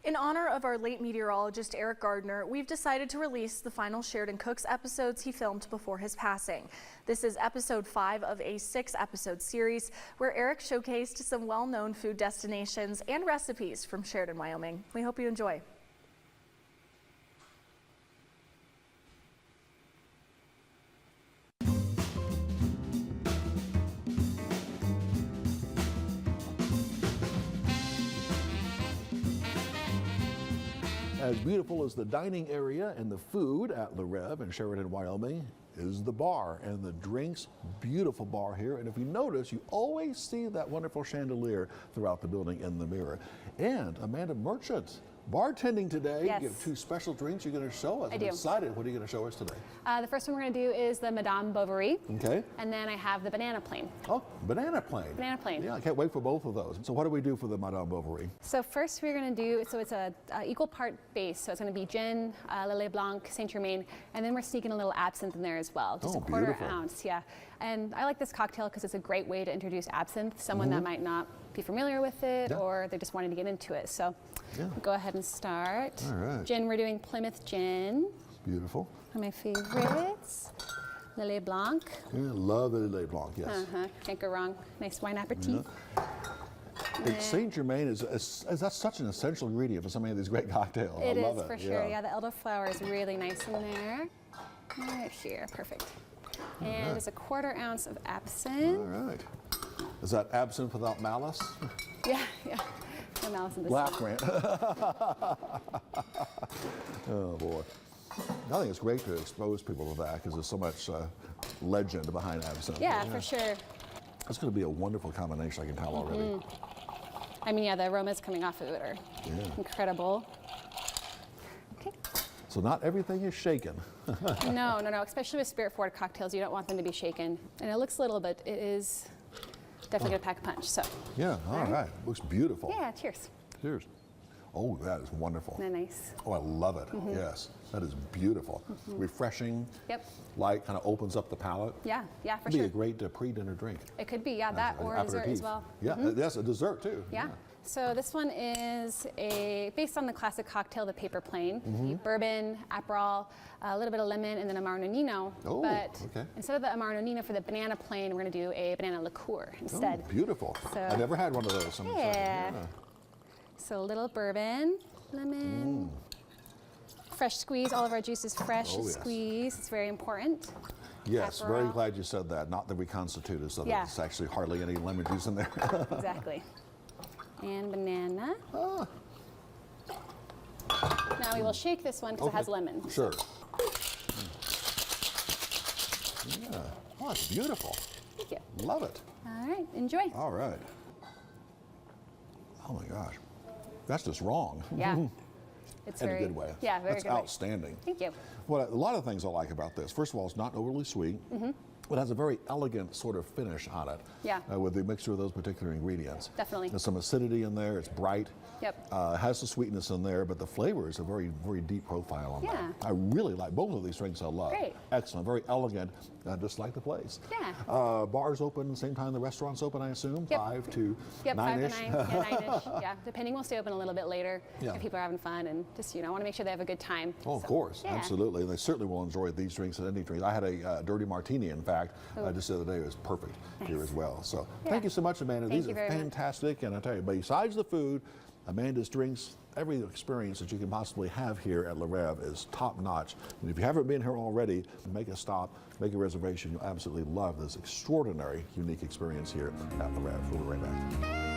In honor of our late meteorologist Eric Gardner, we've decided to release the final Sheridan Cooks episodes he filmed before his passing. This is episode 5 of a 6-episode series where Eric showcased some well-known food destinations and recipes from Sheridan, Wyoming. We hope you enjoy. As beautiful as the dining area and the food at Reve in Sheridan, Wyoming, is the bar and the drinks. Beautiful bar here. And if you notice, you always see that wonderful chandelier throughout the building in the mirror. And Amanda Merchant, bartending today. Yes. You have 2 special drinks you're going to show us. I do. I'm excited. What are you going to show us today? The first one we're going to do is the Madame Bovary. Okay. And then I have the banana plain. Oh, banana plain. Banana plain. Yeah, I can't wait for both of those. So what do we do for the Madame Bovary? So first we're going to do, so it's a equal part base. So it's going to be gin, Lillet Blanc, Saint Germain, and then we're sneaking a little absinthe in there as well. Just a quarter beautiful. ounce, yeah. And I like this cocktail because it's a great way to introduce absinthe, someone that might not be familiar with it or they're just wanting to get into it. So we'll go ahead and start. All right. Gin, we're doing Plymouth gin. Beautiful. One of my favorites. Lillet Blanc. Yeah, love the Lillet Blanc, yes. Can't go wrong. Nice wine aperitif. Saint Germain is that's such an essential ingredient for so many of these great cocktails. It I love is it. for sure. Yeah, the elderflower is really nice in there. Right here, perfect. And there's a quarter ounce of absinthe. All right. Is that absinthe without malice? Yeah. No malice in this. Laugh, Grant. Oh boy. I think it's great to expose people to that because there's so much legend behind absinthe. Yeah, for sure. It's going to be a wonderful combination, I can tell already. I mean, yeah, the aromas coming off of it are incredible. Okay. So not everything is shaken. No. Especially with spirit-forward cocktails, you don't want them to be shaken. And it looks little, but it is definitely going to pack a punch. So. Yeah, all right. Looks beautiful. Yeah, cheers. Cheers. Oh, that is wonderful. Isn't that nice? Oh, I love it. Yes, that is beautiful. Refreshing. Yep. Light, kind of opens up the palate. Yeah, for It'd sure. be a great pre-dinner drink. It could be, yeah, that or a dessert as well. Yeah, that's a dessert too. Yeah. So this one is based on the classic cocktail, the paper plane. Bourbon, Aperol, a little bit of lemon, and then Amaro Nonino. Oh, but okay. instead of the Amaro Nonino for the banana plane, we're going to do a banana liqueur instead. Oh, beautiful. So, I've never had one of those. I'm excited. So a little bourbon, lemon, fresh squeeze. All of our juice is fresh squeezed. It's very important. Yes, Aperol. very glad you said that. Not the reconstituted, so there's actually hardly any lemon juice in there. Exactly. And banana. Now we will shake this one because it has lemon. Sure. Yeah. Oh, it's beautiful. Thank you. Love it. All right, enjoy. All right. Oh my gosh. That's just wrong. Yeah. It's In very, a good way. Yeah, very That's good way. outstanding. Thank you. Well, a lot of things I like about this. First of all, it's not overly sweet. It has a very elegant sort of finish on it. Yeah. With the mixture of those particular ingredients. Definitely. There's some acidity in there. It's bright. Yep. It has some sweetness in there, but the flavor is a very, very deep profile on that. Yeah. I really like both of these drinks. I love. Great. Excellent. Very elegant. Just like the place. Yeah. Bars open the same time the restaurant's open, I assume. Yep. 5 to 9-ish. 5 to 9. Yeah, 9-ish. Yeah. Depending, we'll stay open a little bit later if people are having fun and just want to make sure they have a good time. Oh, of course, absolutely. And they certainly will enjoy these drinks and any drinks. I had a dirty martini, in fact, just the other day. It was perfect here as well. So thank you so much, Amanda. These are fantastic. And I tell you, besides the food, Amanda's drinks, every experience that you can possibly have here at Reve is top notch. And if you haven't been here already, make a stop, make a reservation. You'll absolutely love this extraordinary, unique experience here at Reve. We'll be right back.